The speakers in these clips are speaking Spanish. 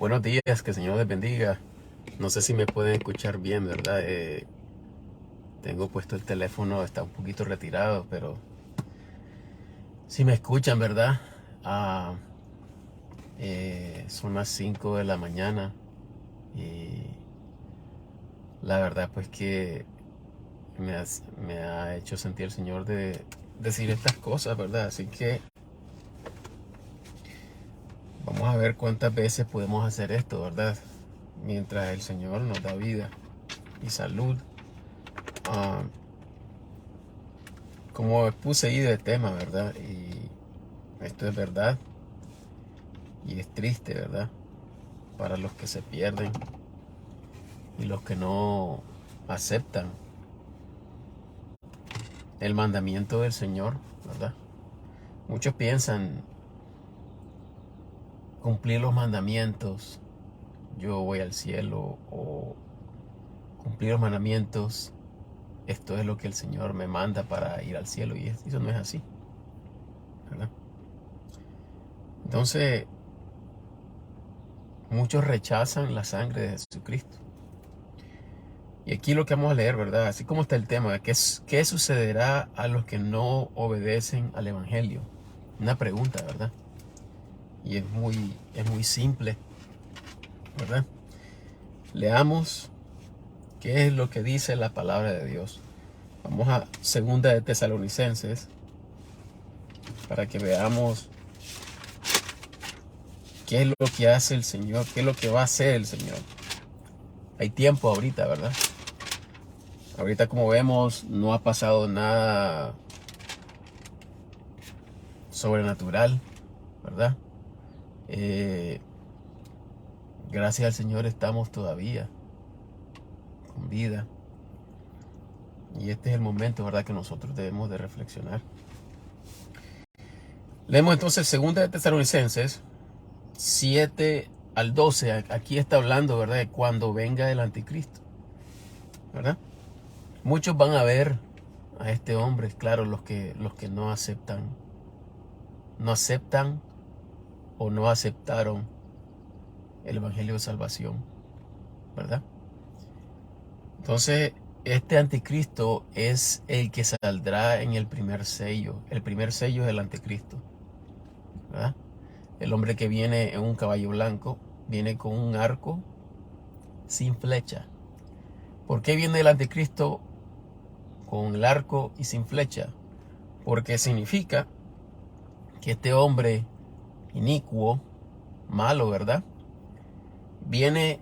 Buenos días, que el Señor les bendiga. No sé si me pueden escuchar bien, ¿verdad? Tengo puesto el teléfono, está un poquito retirado, pero si me escuchan, ¿verdad? Ah, son las 5 de la mañana y la verdad pues que me ha hecho sentir el Señor de decir estas cosas, ¿verdad? Así que vamos a ver cuántas veces podemos hacer esto, ¿verdad? Mientras el Señor nos da vida y salud. Ah, Como puse ahí de tema, ¿verdad? Y esto es verdad y es triste, ¿verdad? Para los que se pierden y los que no aceptan el mandamiento del Señor, ¿verdad? Muchos piensan cumplir los mandamientos, yo voy al cielo, o cumplir los mandamientos, esto es lo que el Señor me manda para ir al cielo, y eso no es así, ¿verdad? Entonces, muchos rechazan la sangre de Jesucristo. Y aquí lo que vamos a leer, ¿verdad? Así como está el tema, ¿qué sucederá a los que no obedecen al Evangelio? Una pregunta, ¿verdad? Y es muy simple, ¿verdad? Leamos qué es lo que dice la palabra de Dios. Vamos a 2 de Tesalonicenses para que veamos qué es lo que hace el Señor, qué es lo que va a hacer el Señor. Hay tiempo ahorita, ¿verdad? Ahorita, como vemos, no ha pasado nada sobrenatural, ¿verdad? Gracias al Señor estamos todavía con vida. Y este es el momento, ¿verdad?, que nosotros debemos de reflexionar. Leemos entonces 2 de Tesalonicenses 7 al 12. Aquí está hablando, ¿verdad?, de cuando venga el anticristo, ¿verdad? Muchos van a ver a este hombre, claro, los que no aceptan o no aceptaron el Evangelio de Salvación, ¿verdad? Entonces, este anticristo es el que saldrá en el primer sello. El primer sello es el anticristo, ¿verdad? El hombre que viene en un caballo blanco, viene con un arco sin flecha. ¿Por qué viene el anticristo con el arco y sin flecha? Porque significa que este hombre inicuo, malo, ¿verdad?, viene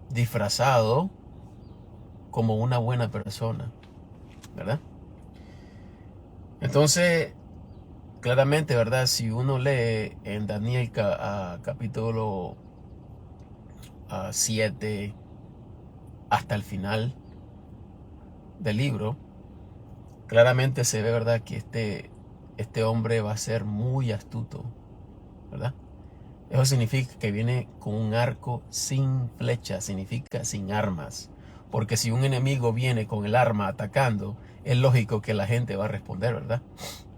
disfrazado como una buena persona, ¿verdad? Entonces, claramente, ¿verdad? Si uno lee en Daniel capítulo 7 hasta el final del libro, claramente se ve, ¿verdad?, que este hombre va a ser muy astuto, ¿verdad? Eso significa que viene con un arco sin flecha, significa sin armas. Porque si un enemigo viene con el arma atacando, es lógico que la gente va a responder, ¿verdad?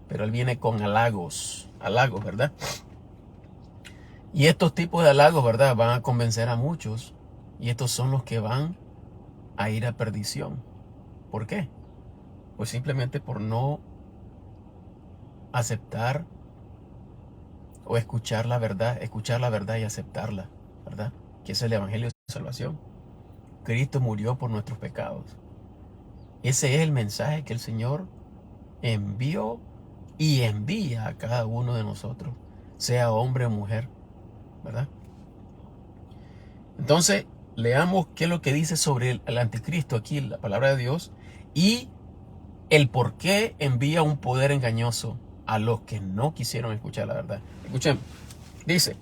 Pero él viene con halagos, ¿verdad? Y estos tipos de halagos, ¿verdad?, van a convencer a muchos. Y estos son los que van a ir a perdición. ¿Por qué? Pues simplemente por no aceptar o escuchar la verdad y aceptarla, ¿verdad? Que es el Evangelio de salvación. Cristo murió por nuestros pecados. Ese es el mensaje que el Señor envió y envía a cada uno de nosotros, sea hombre o mujer, ¿verdad? Entonces, leamos qué es lo que dice sobre el anticristo aquí, la palabra de Dios, y el por qué envía un poder engañoso a los que no quisieron escuchar la verdad. Escuchen, dice,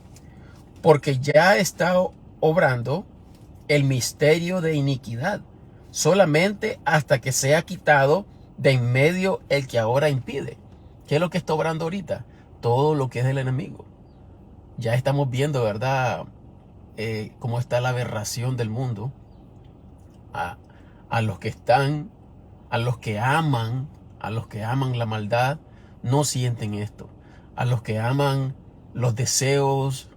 porque ya está obrando el misterio de iniquidad, solamente hasta que sea quitado de en medio el que ahora impide. ¿Qué es lo que está obrando ahorita? Todo lo que es del enemigo. Ya estamos viendo, ¿verdad?, cómo está la aberración del mundo. A, a los que están, a los que aman la maldad, no sienten esto. A los que aman los deseos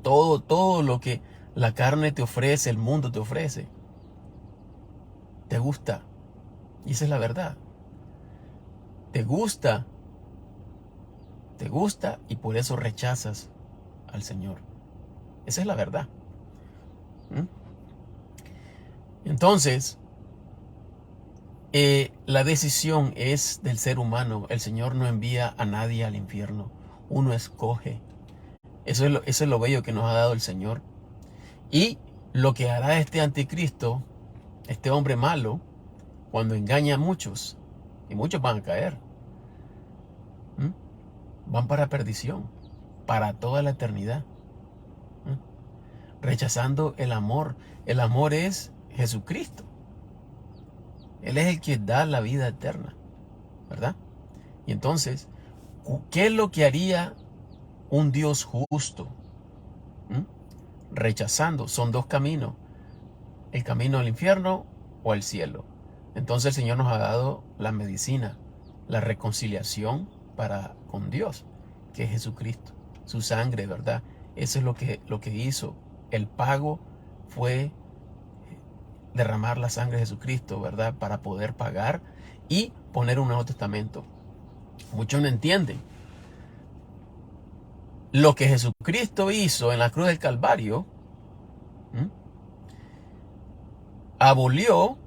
todo lo que la carne te ofrece, el mundo te ofrece, te gusta. Y esa es la verdad. Te gusta y por eso rechazas al Señor. Esa es la verdad. ¿Mm? Entonces, la decisión es del ser humano. El Señor no envía a nadie al infierno. Uno escoge. Eso es lo bello que nos ha dado el Señor. Y lo que hará este anticristo, este hombre malo, cuando engaña a muchos, y muchos van a caer, van para perdición, para toda la eternidad, rechazando el amor. El amor es Jesucristo. Él es el que da la vida eterna, ¿verdad? Y entonces, ¿qué es lo que haría un Dios justo? Rechazando. Son dos caminos: el camino al infierno o al cielo. Entonces el Señor nos ha dado la medicina, la reconciliación con Dios, que es Jesucristo, su sangre, ¿verdad? Eso es lo que hizo. El pago fue derramar la sangre de Jesucristo, ¿verdad? Para poder pagar y poner un Nuevo Testamento. Muchos no entienden. Lo que Jesucristo hizo en la cruz del Calvario, abolió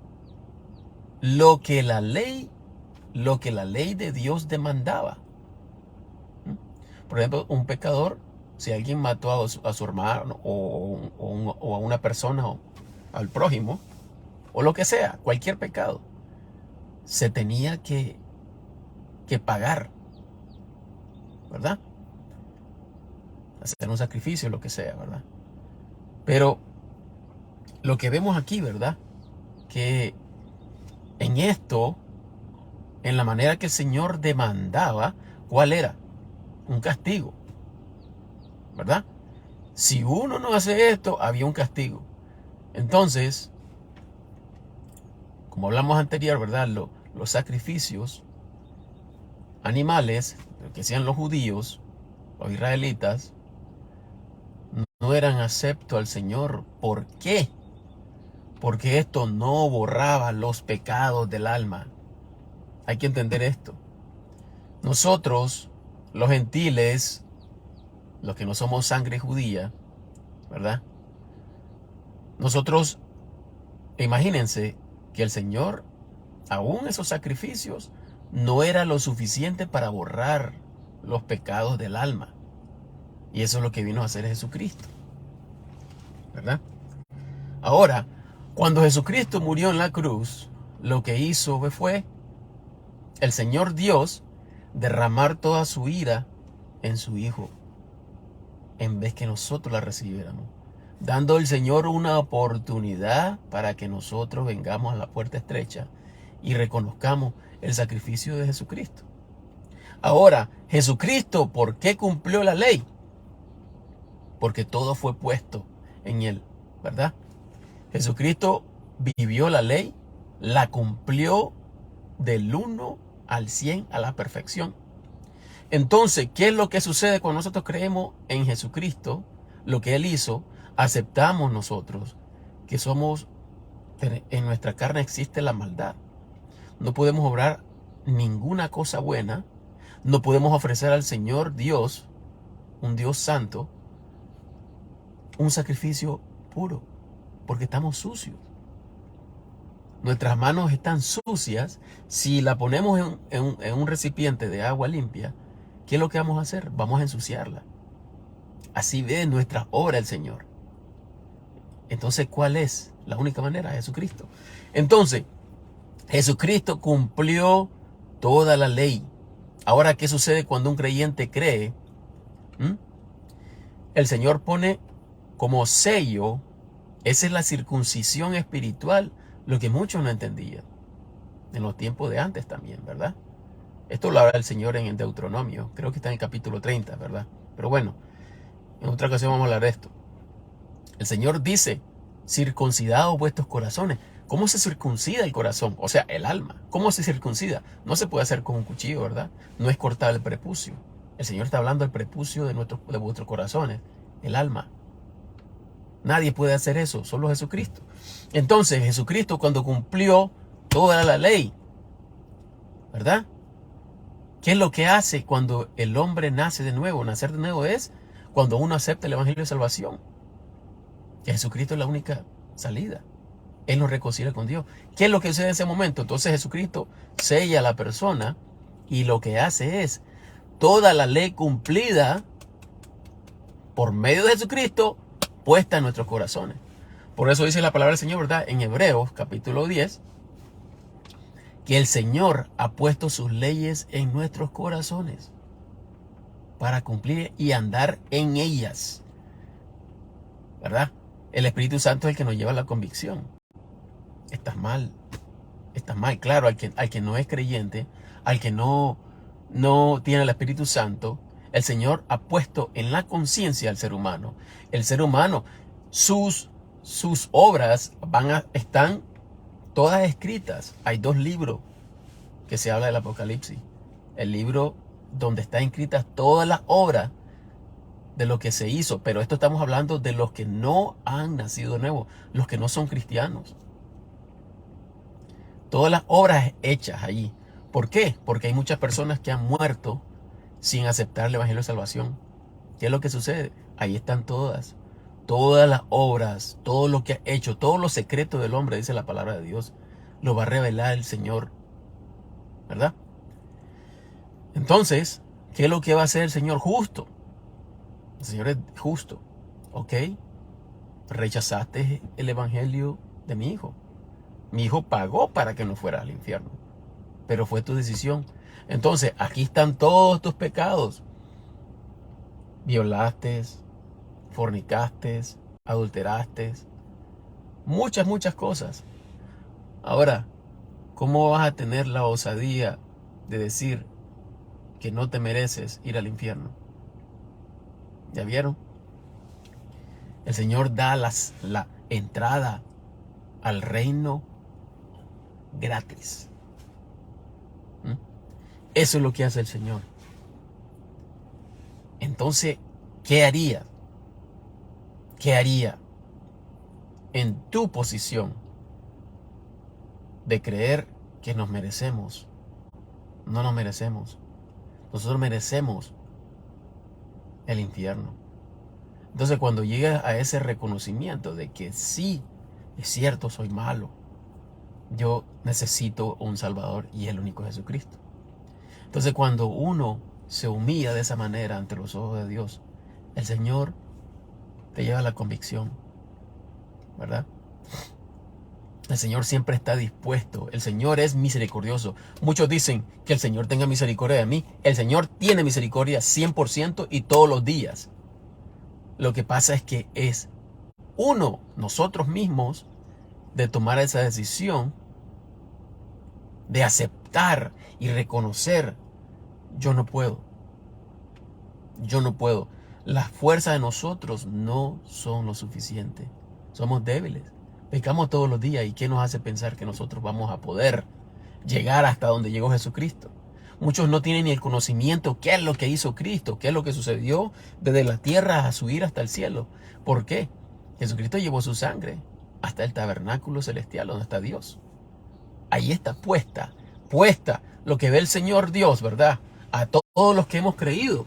lo que la ley de Dios demandaba. Por ejemplo, un pecador, si alguien mató a su hermano o a una persona o al prójimo, o lo que sea, cualquier pecado, se tenía que pagar, ¿verdad? Hacer un sacrificio, lo que sea, ¿verdad? Pero lo que vemos aquí, ¿verdad? Que en esto, en la manera que el Señor demandaba, ¿cuál era? Un castigo, ¿verdad? Si uno no hace esto, había un castigo. Entonces, como hablamos anterior, ¿verdad? Los sacrificios animales que hacían los judíos, los israelitas, no eran aceptos al Señor. ¿Por qué? Porque esto no borraba los pecados del alma. Hay que entender esto. Nosotros, los gentiles, los que no somos sangre judía, ¿verdad? Nosotros, imagínense que el Señor, aún esos sacrificios, no era lo suficiente para borrar los pecados del alma. Y eso es lo que vino a hacer Jesucristo, ¿verdad? Ahora, cuando Jesucristo murió en la cruz, lo que hizo fue el Señor Dios derramar toda su ira en su Hijo, en vez que nosotros la recibiéramos, dando al Señor una oportunidad para que nosotros vengamos a la puerta estrecha y reconozcamos el sacrificio de Jesucristo. Ahora, Jesucristo, ¿por qué cumplió la ley? Porque todo fue puesto en Él, ¿verdad? Jesucristo vivió la ley, la cumplió del 1 al 100 a la perfección. Entonces, ¿qué es lo que sucede cuando nosotros creemos en Jesucristo? Lo que Él hizo, aceptamos nosotros que en nuestra carne existe la maldad. No podemos obrar ninguna cosa buena. No podemos ofrecer al Señor Dios, un Dios santo, un sacrificio puro, porque estamos sucios. Nuestras manos están sucias. Si la ponemos en un recipiente de agua limpia, ¿qué es lo que vamos a hacer? Vamos a ensuciarla. Así ve nuestra obra el Señor. Entonces, ¿cuál es la única manera? Jesucristo. Entonces, Jesucristo cumplió toda la ley. Ahora, ¿qué sucede cuando un creyente cree? El Señor pone como sello, esa es la circuncisión espiritual, lo que muchos no entendían. En los tiempos de antes también, ¿verdad? Esto lo habla el Señor en el Deuteronomio, creo que está en el capítulo 30, ¿verdad? Pero bueno, en otra ocasión vamos a hablar de esto. El Señor dice, circuncidaos vuestros corazones. ¿Cómo se circuncida el corazón? O sea, el alma. ¿Cómo se circuncida? No se puede hacer con un cuchillo, ¿verdad? No es cortar el prepucio. El Señor está hablando del prepucio de vuestros corazones, el alma. Nadie puede hacer eso, solo Jesucristo. Entonces Jesucristo, cuando cumplió toda la ley, ¿verdad? ¿Qué es lo que hace cuando el hombre nace de nuevo? Nacer de nuevo es cuando uno acepta el evangelio de salvación. Que Jesucristo es la única salida. Él nos reconcilia con Dios. ¿Qué es lo que sucede en ese momento? Entonces Jesucristo sella a la persona y lo que hace es toda la ley cumplida por medio de Jesucristo puesta en nuestros corazones. Por eso dice la palabra del Señor, ¿verdad? En Hebreos capítulo 10, que el Señor ha puesto sus leyes en nuestros corazones para cumplir y andar en ellas, ¿verdad? El Espíritu Santo es el que nos lleva a la convicción. Estás mal, claro, al que no es creyente, al que no tiene el Espíritu Santo, el Señor ha puesto en la conciencia al ser humano. El ser humano, sus obras están todas escritas. Hay 2 libros que se habla del Apocalipsis. El libro donde están escritas todas las obras de lo que se hizo. Pero esto estamos hablando de los que no han nacido de nuevo, los que no son cristianos. Todas las obras hechas allí. ¿Por qué? Porque hay muchas personas que han muerto sin aceptar el evangelio de salvación. ¿Qué es lo que sucede? Ahí están todas. Todas las obras, todo lo que ha hecho, todos los secretos del hombre, dice la palabra de Dios, lo va a revelar el Señor. ¿Verdad? Entonces, ¿qué es lo que va a hacer el Señor? Justo. El Señor es justo. ¿Ok? Rechazaste el evangelio de mi hijo. Mi hijo pagó para que no fuera al infierno. Pero fue tu decisión. Entonces, aquí están todos tus pecados. Violaste, fornicaste, adulteraste. Muchas cosas. Ahora, ¿cómo vas a tener la osadía de decir que no te mereces ir al infierno? ¿Ya vieron? El Señor da la entrada al reino gratis. Eso es lo que hace el Señor. Entonces, ¿qué haría? ¿Qué haría en tu posición de creer que nos merecemos? No nos merecemos. Nosotros merecemos el infierno. Entonces, cuando llegas a ese reconocimiento de que sí, es cierto, soy malo, yo necesito un Salvador y el único Jesucristo. Entonces, cuando uno se humilla de esa manera ante los ojos de Dios, el Señor te lleva a la convicción, ¿verdad? El Señor siempre está dispuesto. El Señor es misericordioso. Muchos dicen que el Señor tenga misericordia de mí. El Señor tiene misericordia 100% y todos los días. Lo que pasa es que es nosotros mismos, de tomar esa decisión de aceptar y reconocer: yo no puedo. Las fuerzas de nosotros no son lo suficiente. Somos débiles. Pecamos todos los días. ¿Y qué nos hace pensar que nosotros vamos a poder llegar hasta donde llegó Jesucristo? Muchos no tienen ni el conocimiento qué es lo que hizo Cristo, qué es lo que sucedió desde la tierra a subir hasta el cielo. ¿Por qué? Jesucristo llevó su sangre hasta el tabernáculo celestial donde está Dios. Ahí está puesta lo que ve el Señor Dios, ¿verdad? A todos los que hemos creído.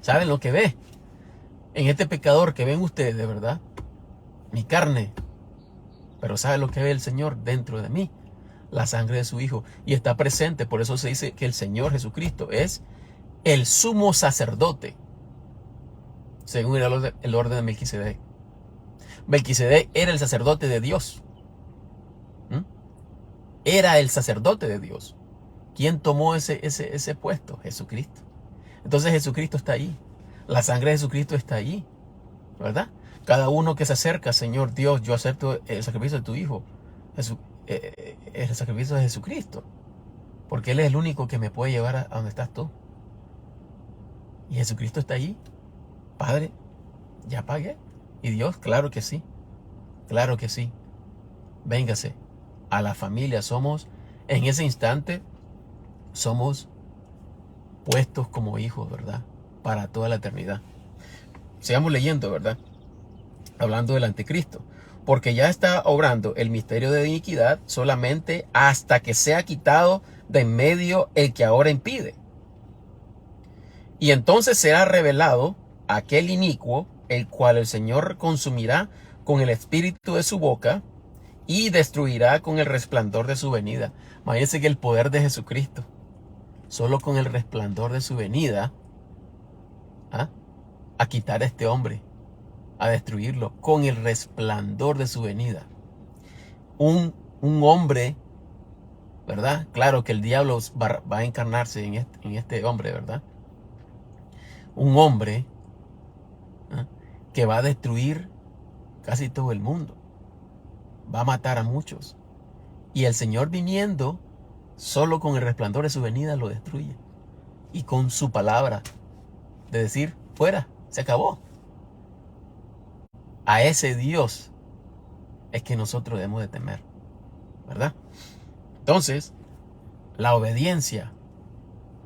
¿Saben lo que ve? En este pecador que ven ustedes, de verdad, mi carne. Pero ¿sabe lo que ve el Señor dentro de mí? La sangre de su Hijo. Y está presente. Por eso se dice que el Señor Jesucristo es el sumo sacerdote, según el orden de Melquisedec. Melquisedec era el sacerdote de Dios. Era el sacerdote de Dios. ¿Quién tomó ese puesto? Jesucristo. Entonces Jesucristo está ahí. La sangre de Jesucristo está ahí, ¿verdad? Cada uno que se acerca: Señor Dios, yo acepto el sacrificio de tu Hijo, el sacrificio de Jesucristo, porque Él es el único que me puede llevar a donde estás tú. Y Jesucristo está ahí. Padre, ya pagué. Y Dios, claro que sí. Claro que sí. Véngase a la familia. En ese instante, somos puestos como hijos, ¿verdad? Para toda la eternidad. Sigamos leyendo, ¿verdad? hablando del anticristo, porque ya está obrando el misterio de iniquidad solamente hasta que sea quitado de en medio el que ahora impide. Y entonces será revelado aquel inicuo, el cual el Señor consumirá con el espíritu de su boca y destruirá con el resplandor de su venida. Imagínense que el poder de Jesucristo, solo con el resplandor de su venida, ¿ah?, a quitar a este hombre, a destruirlo, con el resplandor de su venida. Un hombre, ¿verdad? Claro que el diablo va a encarnarse en este hombre, ¿verdad? Un hombre, ¿ah?, que va a destruir casi todo el mundo. Va a matar a muchos. Y el Señor viniendo, solo con el resplandor de su venida lo destruye. Y con su palabra de decir, fuera, se acabó. A ese Dios es que nosotros debemos de temer, ¿verdad? Entonces, la obediencia.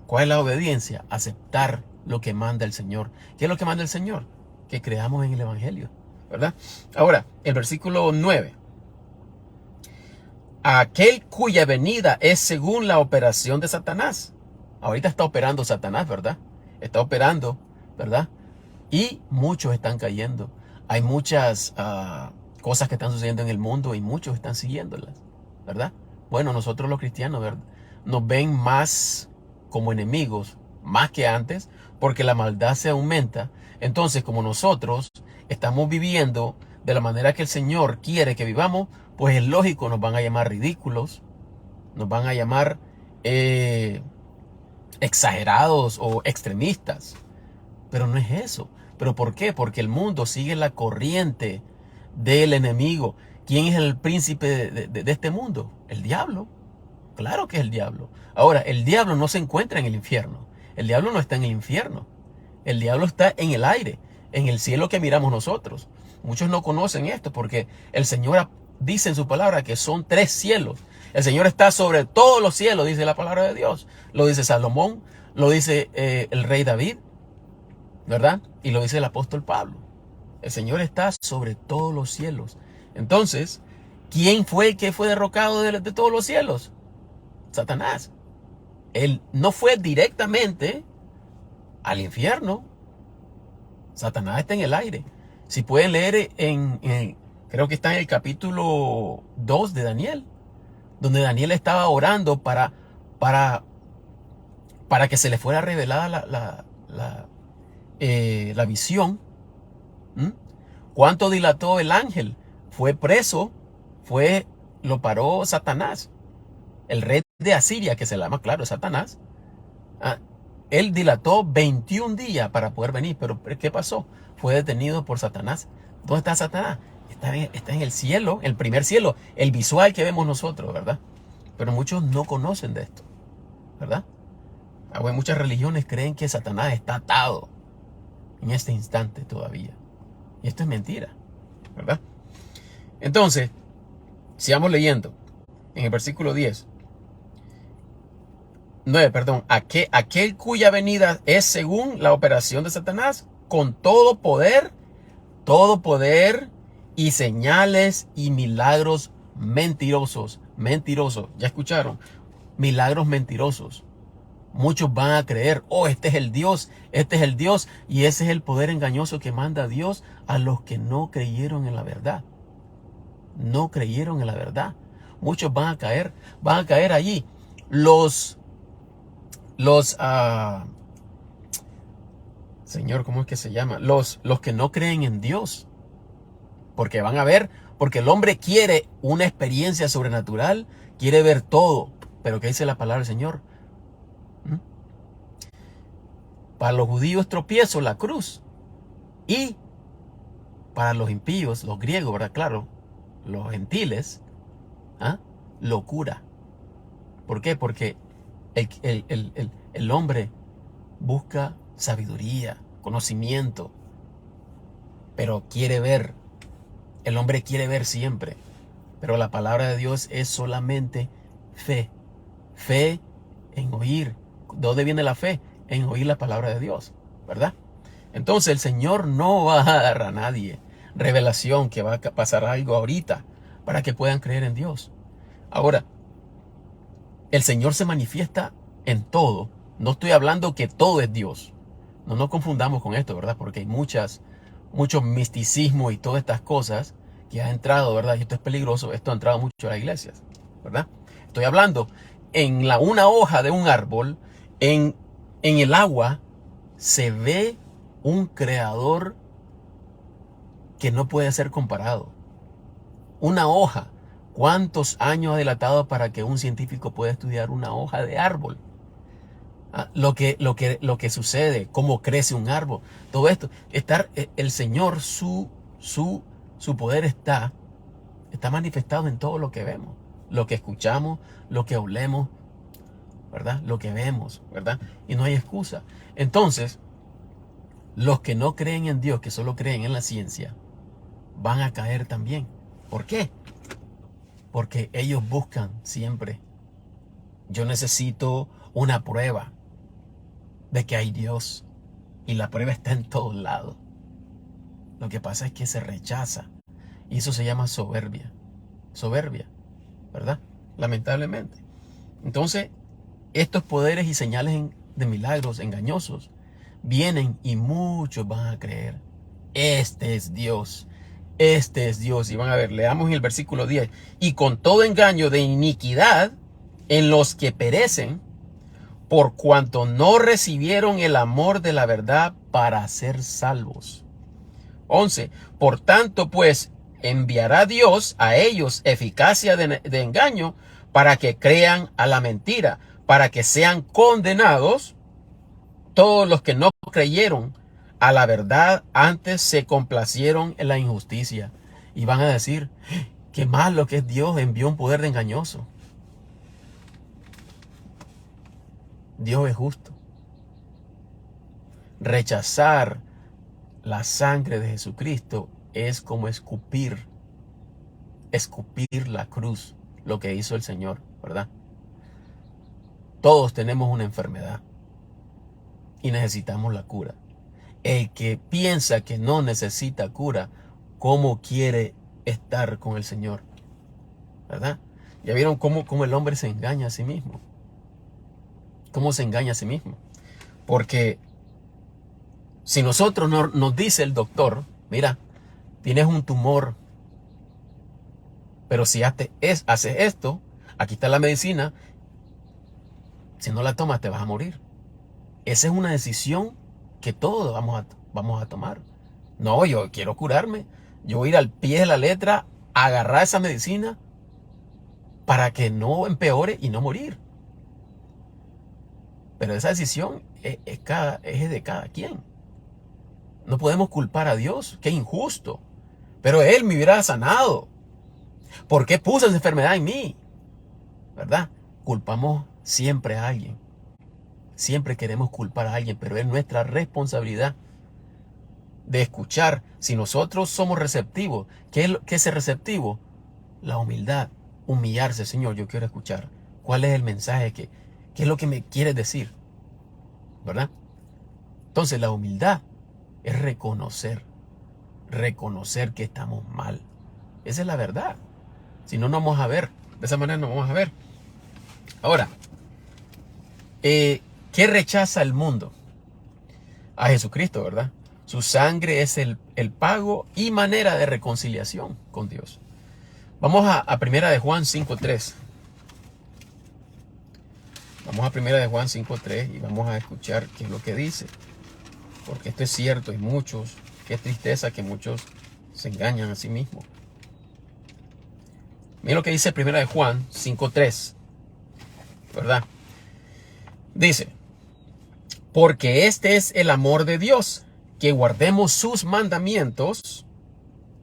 ¿Cuál es la obediencia? Aceptar lo que manda el Señor. ¿Qué es lo que manda el Señor? Que creamos en el Evangelio, ¿verdad? Ahora, el versículo 9. Aquel cuya venida es según la operación de Satanás. Ahorita está operando Satanás, ¿verdad? Está operando, ¿verdad? Y muchos están cayendo. Hay muchas cosas que están sucediendo en el mundo y muchos están siguiéndolas, ¿verdad? Bueno, nosotros los cristianos, ¿verdad?, nos ven más como enemigos, más que antes, porque la maldad se aumenta. Entonces, como nosotros estamos viviendo de la manera que el Señor quiere que vivamos, pues es lógico, nos van a llamar ridículos, nos van a llamar exagerados o extremistas. Pero no es eso. ¿Pero por qué? Porque el mundo sigue la corriente del enemigo. ¿Quién es el príncipe de este mundo? El diablo. Claro que es el diablo. Ahora, el diablo no se encuentra en el infierno. El diablo no está en el infierno. El diablo está en el aire, en el cielo que miramos nosotros. Muchos no conocen esto porque el Señor dice en su palabra que son 3 cielos. El Señor está sobre todos los cielos, dice la palabra de Dios. Lo dice Salomón, lo dice el rey David, ¿verdad? Y lo dice el apóstol Pablo. El Señor está sobre todos los cielos. Entonces, ¿quién fue el que fue derrocado de todos los cielos? Satanás. Él no fue directamente al infierno. Satanás está en el aire. Si pueden leer creo que está en el capítulo 2 de Daniel, donde Daniel estaba orando para que se le fuera revelada la visión. ¿Cuánto dilató el ángel? Fue preso, lo paró Satanás, el rey de Asiria, que se llama, claro, Satanás. Él dilató 21 días para poder venir, pero ¿qué pasó? Fue detenido por Satanás. ¿Dónde está Satanás? Está en el cielo, el primer cielo, el visual que vemos nosotros, ¿verdad? Pero muchos no conocen de esto, ¿verdad? Muchas religiones creen que Satanás está atado en este instante todavía. Y esto es mentira, ¿verdad? Entonces, sigamos leyendo en el versículo 10. 9, perdón. Aquel cuya venida es según la operación de Satanás, con todo poder y señales y milagros mentirosos. Mentirosos, ¿ya escucharon? Milagros mentirosos. Muchos van a creer, oh, este es el Dios, y ese es el poder engañoso que manda Dios a los que no creyeron en la verdad. No creyeron en la verdad. Muchos van a caer allí. Señor, ¿cómo es que se llama? Los que no creen en Dios. Porque van a ver, porque el hombre quiere una experiencia sobrenatural, quiere ver todo. Pero ¿qué dice la palabra del Señor? Para los judíos tropiezo, la cruz. Y para los impíos, los griegos, ¿verdad? Claro, los gentiles, locura. ¿Por qué? Porque el hombre busca sabiduría, conocimiento, pero quiere ver. El hombre quiere ver siempre. Pero la palabra de Dios es solamente fe. Fe en oír. ¿De dónde viene la fe? En oír la palabra de Dios, ¿verdad? Entonces el Señor no va a dar a nadie revelación que va a pasar algo ahorita para que puedan creer en Dios. Ahora, el Señor se manifiesta en todo. No estoy hablando que todo es Dios. No nos confundamos con esto, ¿verdad? Porque hay mucho misticismo y todas estas cosas que ha entrado, ¿verdad? Y esto es peligroso. Esto ha entrado mucho a las iglesias, ¿verdad? Estoy hablando en una hoja de un árbol, en el agua, se ve un creador que no puede ser comparado. Una hoja. ¿Cuántos años ha dilatado para que un científico pueda estudiar una hoja de árbol? Lo que sucede, cómo crece un árbol, todo esto. El Señor, su poder está manifestado en todo lo que vemos, lo que escuchamos, lo que olemos, ¿verdad? Lo que vemos, ¿verdad? Y no hay excusa. Entonces, los que no creen en Dios, que solo creen en la ciencia, van a caer también. ¿Por qué? Porque ellos buscan siempre. Yo necesito una prueba de que hay Dios. Y la prueba está en todos lados. Lo que pasa es que se rechaza. Y eso se llama soberbia. Soberbia, ¿verdad? Lamentablemente. Entonces, estos poderes y señales de milagros engañosos vienen y muchos van a creer. Este es Dios. Este es Dios. Y van a ver, leamos en el versículo 10. Y con todo engaño de iniquidad en los que perecen, por cuanto no recibieron el amor de la verdad para ser salvos. 11. Por tanto, pues, enviará Dios a ellos eficacia de engaño para que crean a la mentira, para que sean condenados todos los que no creyeron a la verdad, antes se complacieron en la injusticia. Y van a decir, qué malo que es Dios, envió un poder de engañoso. Dios es justo. Rechazar la sangre de Jesucristo es como escupir la cruz, lo que hizo el Señor, ¿verdad? Todos tenemos una enfermedad y necesitamos la cura. El que piensa que no necesita cura, ¿cómo quiere estar con el Señor? ¿Verdad? ¿Ya vieron cómo el hombre se engaña a sí mismo? ¿Cómo se engaña a sí mismo? Porque si nosotros nos dice el doctor, mira, tienes un tumor, pero si haces esto, aquí está la medicina, si no la tomas te vas a morir. Esa es una decisión que todos vamos a tomar. No, yo quiero curarme, yo voy a ir al pie de la letra, a agarrar esa medicina para que no empeore y no morir. Pero esa decisión es de cada quien. No podemos culpar a Dios, qué injusto. Pero Él me hubiera sanado. ¿Por qué puso esa enfermedad en mí? ¿Verdad? Culpamos siempre a alguien. Siempre queremos culpar a alguien, pero es nuestra responsabilidad de escuchar. Si nosotros somos receptivos, ¿qué es ser receptivo? La humildad, humillarse. Señor, yo quiero escuchar. ¿Cuál es el mensaje? ¿Qué es lo que me quieres decir? ¿Verdad? Entonces la humildad es reconocer que estamos mal. Esa es la verdad. Si no, no vamos a ver. De esa manera no vamos a ver. Ahora, ¿qué rechaza el mundo? A Jesucristo, ¿verdad? Su sangre es el pago y manera de reconciliación con Dios. Vamos a Primera de Juan 5.3. Vamos a Primera de Juan 5.3 y vamos a escuchar qué es lo que dice. Porque esto es cierto, hay muchos, qué tristeza que muchos se engañan a sí mismos. Miren lo que dice Primera de Juan 5.3, ¿verdad? Dice, porque este es el amor de Dios, que guardemos sus mandamientos,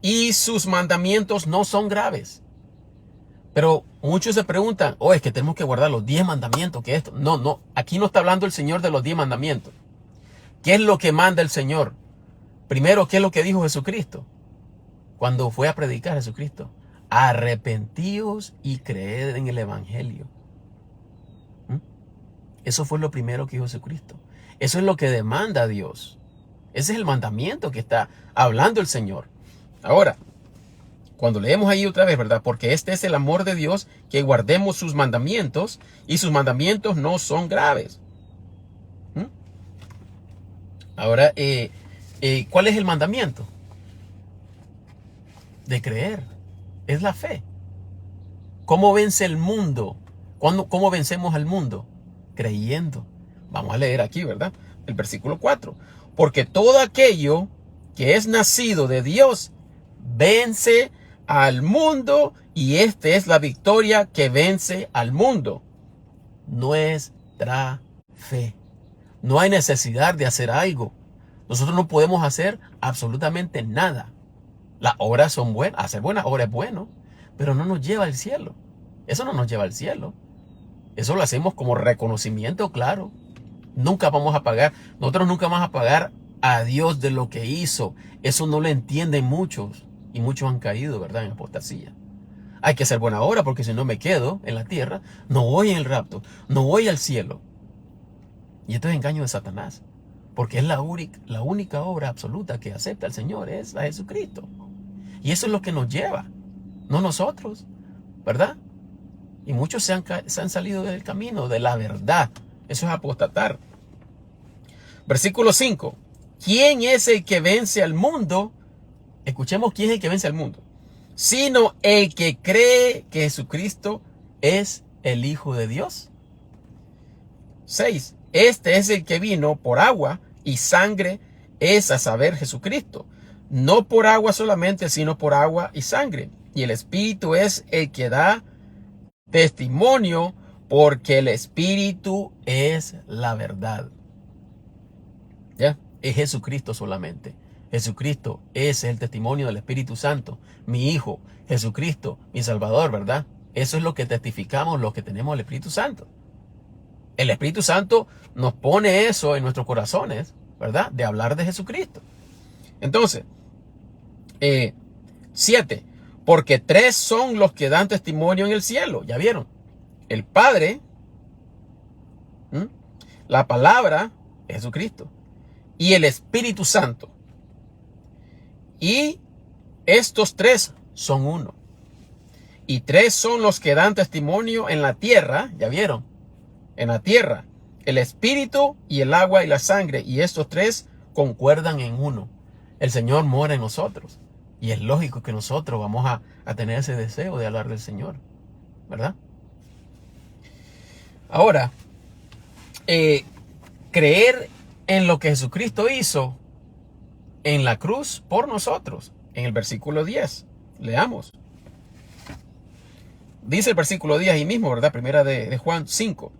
y sus mandamientos no son graves. Pero muchos se preguntan, es que tenemos que guardar los 10 mandamientos, que esto. No, aquí no está hablando el Señor de los 10 mandamientos. ¿Qué es lo que manda el Señor? Primero, ¿qué es lo que dijo Jesucristo? Cuando fue a predicar Jesucristo. Arrepentíos y creed en el Evangelio. Eso fue lo primero que dijo Jesucristo. Eso es lo que demanda Dios. Ese es el mandamiento que está hablando el Señor. Ahora, cuando leemos ahí otra vez, ¿verdad? Porque este es el amor de Dios, que guardemos sus mandamientos, y sus mandamientos no son graves. ¿Mm? Ahora, ¿cuál es el mandamiento? De creer. Es la fe. ¿Cómo vence el mundo? ¿Cómo vencemos al mundo? Creyendo. Vamos a leer aquí, ¿verdad? El versículo 4. Porque todo aquello que es nacido de Dios vence al mundo, y esta es la victoria que vence al mundo: nuestra fe. No hay necesidad de hacer algo. Nosotros no podemos hacer absolutamente nada. Las obras son buenas, hacer buenas obras es bueno, pero no nos lleva al cielo. Eso no nos lleva al cielo. Eso lo hacemos como reconocimiento, claro. Nunca vamos a pagar, nosotros nunca vamos a pagar a Dios de lo que hizo. Eso no lo entienden muchos, y muchos han caído, ¿verdad?, en apostasía. Hay que hacer buena obra, porque si no me quedo en la tierra, no voy en el rapto, no voy al cielo. Y esto es engaño de Satanás, porque es la única obra absoluta que acepta el Señor, es la de Jesucristo. Y eso es lo que nos lleva, no nosotros, ¿verdad? Y muchos se han salido del camino de la verdad. Eso es apostatar. Versículo 5. ¿Quién es el que vence al mundo? Escuchemos, ¿quién es el que vence al mundo? Sino el que cree que Jesucristo es el Hijo de Dios. 6. Este es el que vino por agua y sangre, es a saber, Jesucristo. No por agua solamente, sino por agua y sangre. Y el Espíritu es el que da testimonio, porque el Espíritu es la verdad. ¿Ya? Es Jesucristo solamente. Jesucristo es el testimonio del Espíritu Santo. Mi Hijo, Jesucristo, mi Salvador, ¿verdad? Eso es lo que testificamos los que tenemos el Espíritu Santo. El Espíritu Santo nos pone eso en nuestros corazones, ¿verdad? De hablar de Jesucristo. Entonces, 7. Porque 3 son los que dan testimonio en el cielo. ¿Ya vieron? El Padre, la palabra, Jesucristo, y el Espíritu Santo. Y estos 3 son uno. Y 3 son los que dan testimonio en la tierra. ¿Ya vieron? En la tierra, el Espíritu y el agua y la sangre. Y estos 3 concuerdan en uno. El Señor mora en nosotros. Y es lógico que nosotros vamos a tener ese deseo de hablar del Señor, ¿verdad? Ahora, creer en lo que Jesucristo hizo en la cruz por nosotros. En el versículo 10, leamos. Dice el versículo 10 ahí mismo, ¿verdad? Primera de Juan 5.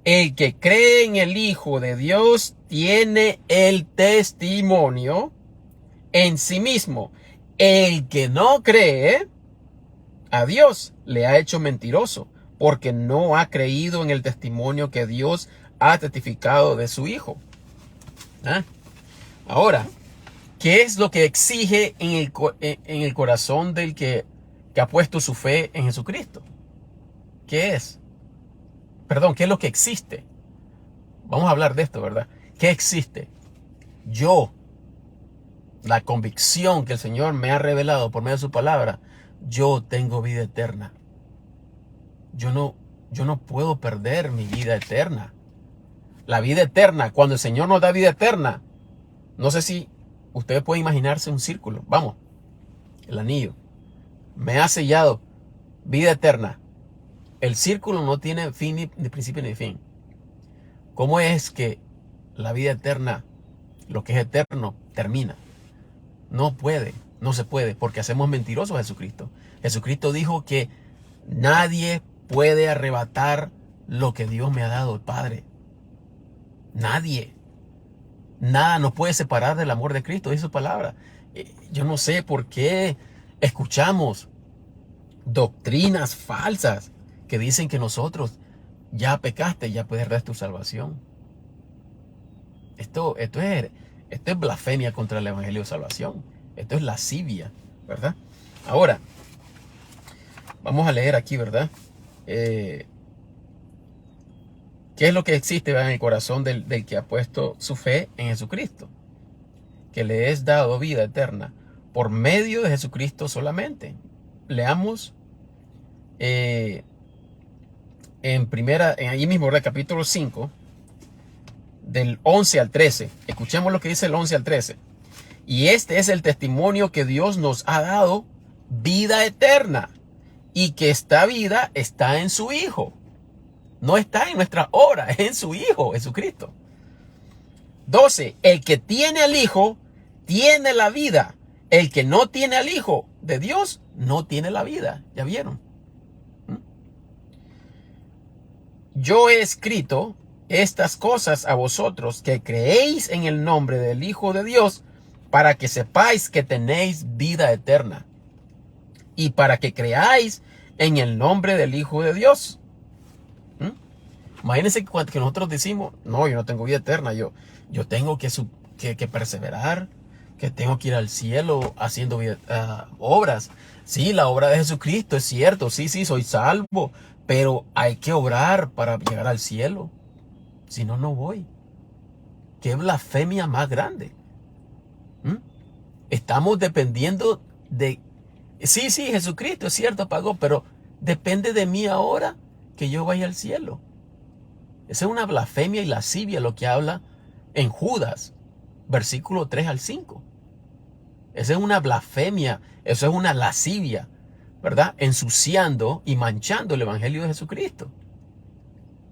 El que cree en el Hijo de Dios tiene el testimonio en sí mismo. El que no cree a Dios le ha hecho mentiroso, porque no ha creído en el testimonio que Dios ha testificado de su Hijo. ¿Ah? Ahora, ¿qué es lo que exige en el corazón del que ha puesto su fe en Jesucristo? ¿Qué es? Perdón, ¿qué es lo que existe? Vamos a hablar de esto, ¿verdad? ¿Qué existe? La convicción que el Señor me ha revelado por medio de su palabra, yo tengo vida eterna. Yo no puedo perder mi vida eterna. La vida eterna, cuando el Señor nos da vida eterna, no sé si ustedes pueden imaginarse un círculo. Vamos, el anillo. Me ha sellado vida eterna. El círculo no tiene fin ni principio ni fin. ¿Cómo es que la vida eterna, lo que es eterno, termina? No puede, no se puede, porque hacemos mentirosos a Jesucristo. Jesucristo dijo que nadie puede arrebatar lo que Dios me ha dado, el Padre. Nadie. Nada nos puede separar del amor de Cristo, dice su palabra. Yo no sé por qué escuchamos doctrinas falsas que dicen que nosotros ya pecaste, ya puedes dar tu salvación. Esto es blasfemia contra el evangelio de salvación. Esto es lascivia, ¿verdad? Ahora, vamos a leer aquí, ¿verdad? ¿Qué es lo que existe, ¿verdad?, en el corazón del que ha puesto su fe en Jesucristo? Que le es dado vida eterna, por medio de Jesucristo solamente. Leamos ahí mismo, ¿verdad? Capítulo 5, del 11 al 13. Escuchemos lo que dice el 11 al 13. Y este es el testimonio que Dios nos ha dado, vida eterna, y que esta vida está en su Hijo. No está en nuestra obra, es en su Hijo, Jesucristo. 12. El que tiene al Hijo, tiene la vida. El que no tiene al Hijo de Dios, no tiene la vida. ¿Ya vieron? Yo he escrito estas cosas a vosotros que creéis en el nombre del Hijo de Dios, para que sepáis que tenéis vida eterna, y para que creáis en el nombre del Hijo de Dios. Imagínense que nosotros decimos, no, yo no tengo vida eterna, yo tengo que perseverar, que tengo que ir al cielo haciendo obras. Sí, la obra de Jesucristo es cierto, sí, soy salvo, pero hay que obrar para llegar al cielo. Si no, no voy. Qué blasfemia más grande. Estamos dependiendo de... Sí, Jesucristo es cierto, pagó, pero depende de mí ahora que yo vaya al cielo. Esa es una blasfemia y lascivia lo que habla en Judas, versículo 3 al 5. Esa es una blasfemia, eso es una lascivia, ¿verdad? Ensuciando y manchando el evangelio de Jesucristo,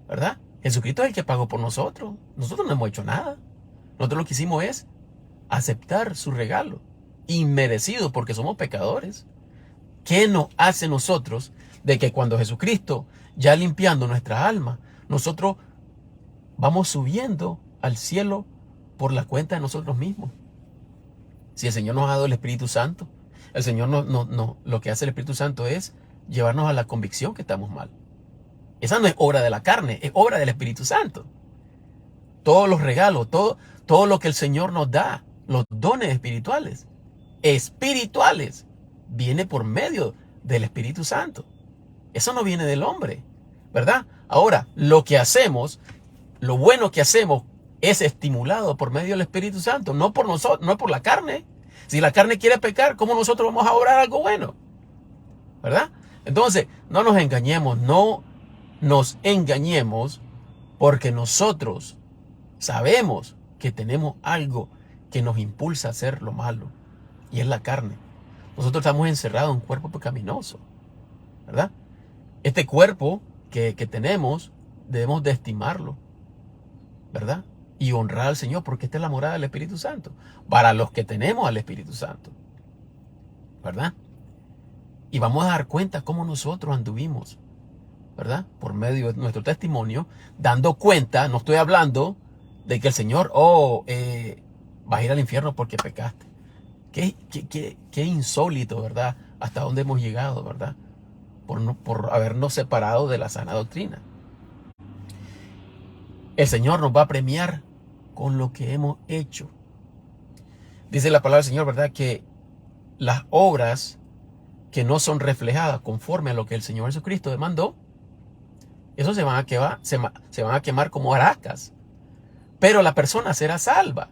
¿verdad? Jesucristo es el que pagó por nosotros. Nosotros no hemos hecho nada. Nosotros lo que hicimos es aceptar su regalo, inmerecido porque somos pecadores. ¿Qué nos hace nosotros de que cuando Jesucristo, ya limpiando nuestra alma, nosotros vamos subiendo al cielo por la cuenta de nosotros mismos? Si el Señor nos ha dado el Espíritu Santo, el Señor lo que hace el Espíritu Santo es llevarnos a la convicción que estamos mal. Esa no es obra de la carne, es obra del Espíritu Santo. Todos los regalos, todo lo que el Señor nos da, los dones espirituales, viene por medio del Espíritu Santo. Eso no viene del hombre, ¿verdad? Ahora, lo bueno que hacemos es estimulado por medio del Espíritu Santo, no por nosotros, no por la carne. Si la carne quiere pecar, ¿cómo nosotros vamos a obrar algo bueno? ¿Verdad? Entonces, no nos engañemos, porque nosotros sabemos que tenemos algo que nos impulsa a hacer lo malo, y es la carne. Nosotros estamos encerrados en un cuerpo pecaminoso, ¿verdad? Este cuerpo que tenemos, debemos de estimarlo, ¿verdad? Y honrar al Señor, porque esta es la morada del Espíritu Santo, para los que tenemos al Espíritu Santo, ¿verdad? Y vamos a dar cuenta cómo nosotros anduvimos, ¿verdad? Por medio de nuestro testimonio, dando cuenta. No estoy hablando de que el Señor, vas a ir al infierno porque pecaste. Qué insólito, ¿verdad? Hasta dónde hemos llegado, ¿verdad? Por habernos separado de la sana doctrina. El Señor nos va a premiar con lo que hemos hecho. Dice la palabra del Señor, ¿verdad? Que las obras que no son reflejadas conforme a lo que el Señor Jesucristo demandó, eso se van a quemar como aracas. Pero la persona será salva.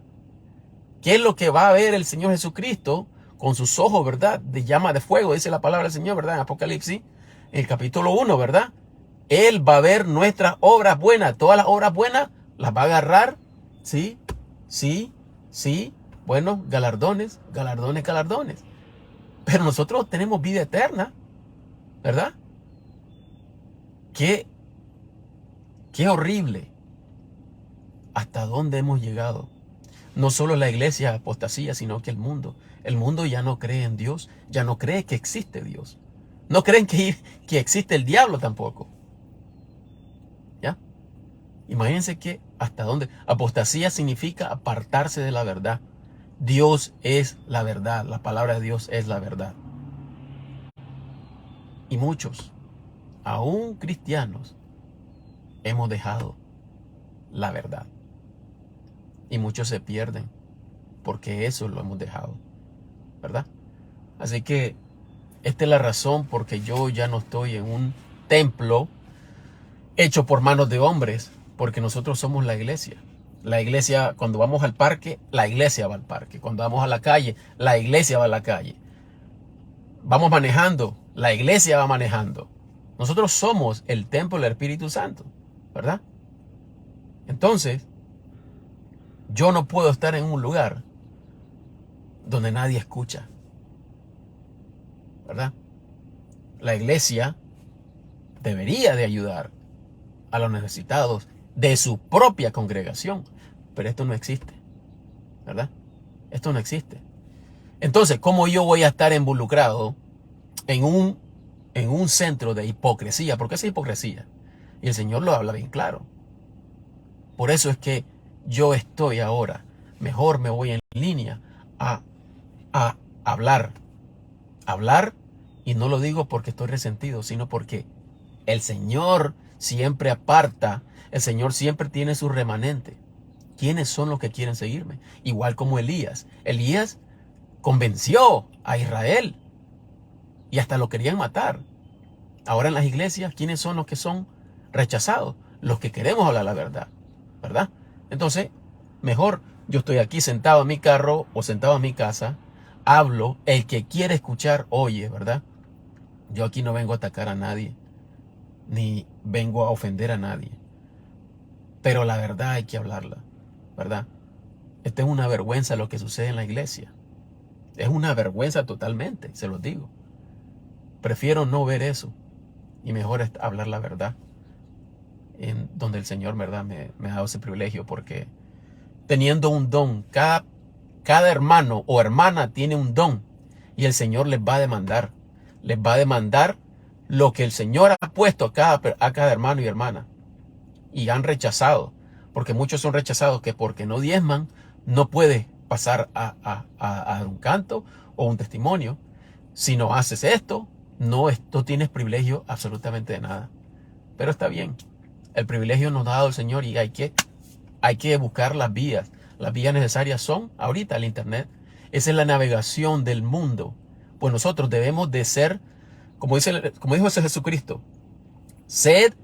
¿Qué es lo que va a ver el Señor Jesucristo con sus ojos, ¿verdad? De llama de fuego, dice la palabra del Señor, ¿verdad? En Apocalipsis, en el capítulo 1, ¿verdad? Él va a ver nuestras obras buenas. Todas las obras buenas las va a agarrar. Sí. Bueno, galardones. Pero nosotros tenemos vida eterna, ¿verdad? Qué horrible. ¿Hasta dónde hemos llegado? No solo la iglesia apostasía, sino que el mundo. El mundo ya no cree en Dios, ya no cree que existe Dios. No creen que existe el diablo tampoco. ¿Ya? Imagínense que hasta dónde. Apostasía significa apartarse de la verdad. Dios es la verdad, la palabra de Dios es la verdad. Y muchos, aún cristianos, hemos dejado la verdad. Y muchos se pierden porque eso lo hemos dejado, ¿verdad? Así que esta es la razón porque yo ya no estoy en un templo hecho por manos de hombres, porque nosotros somos la iglesia. La iglesia, cuando vamos al parque, la iglesia va al parque. Cuando vamos a la calle, la iglesia va a la calle. Vamos manejando, la iglesia va manejando. Nosotros somos el templo del Espíritu Santo, ¿verdad? Entonces, yo no puedo estar en un lugar donde nadie escucha, ¿verdad? La iglesia debería de ayudar a los necesitados de su propia congregación, pero esto no existe, ¿verdad? Esto no existe. Entonces, ¿cómo yo voy a estar involucrado en un centro de hipocresía? Porque es hipocresía. Y el Señor lo habla bien claro. Por eso es que yo estoy ahora, mejor me voy en línea a hablar. Hablar, y no lo digo porque estoy resentido, sino porque el Señor siempre aparta, el Señor siempre tiene su remanente. ¿Quiénes son los que quieren seguirme? Igual como Elías. Elías convenció a Israel y hasta lo querían matar. Ahora en las iglesias, ¿quiénes son los que son rechazados? Los que queremos hablar la verdad, ¿verdad? Entonces, mejor yo estoy aquí sentado en mi carro o sentado en mi casa, hablo, el que quiere escuchar, oye, ¿verdad? Yo aquí no vengo a atacar a nadie, ni vengo a ofender a nadie. Pero la verdad hay que hablarla, ¿verdad? Esta es una vergüenza lo que sucede en la iglesia. Es una vergüenza totalmente, se los digo. Prefiero no ver eso y mejor es hablar la verdad, en donde el Señor, ¿verdad?, me ha dado ese privilegio, porque teniendo un don, cada hermano o hermana tiene un don y el Señor les va a demandar. Les va a demandar lo que el Señor ha puesto a cada hermano y hermana. Y han rechazado, porque muchos son rechazados que porque no diezman, no puede pasar a dar un canto o un testimonio. Si no haces esto, no tienes privilegio absolutamente de nada. Pero está bien, el privilegio nos ha dado el Señor y hay que buscar las vías. Las vías necesarias son ahorita el internet. Esa es la navegación del mundo. Pues nosotros debemos de ser, como dijo Jesucristo, sed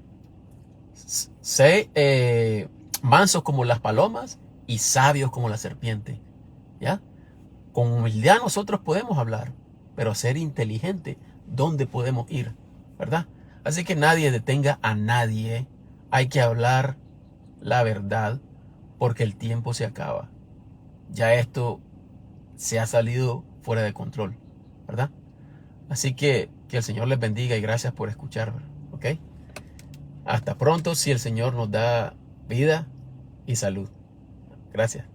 mansos como las palomas y sabios como la serpiente. ¿Ya? Con humildad nosotros podemos hablar, pero ser inteligente, ¿dónde podemos ir? ¿Verdad? Así que nadie detenga a nadie. Hay que hablar la verdad porque el tiempo se acaba. Ya esto se ha salido fuera de control, ¿verdad? Así que el Señor les bendiga y gracias por escuchar, ¿ok? Hasta pronto si el Señor nos da vida y salud. Gracias.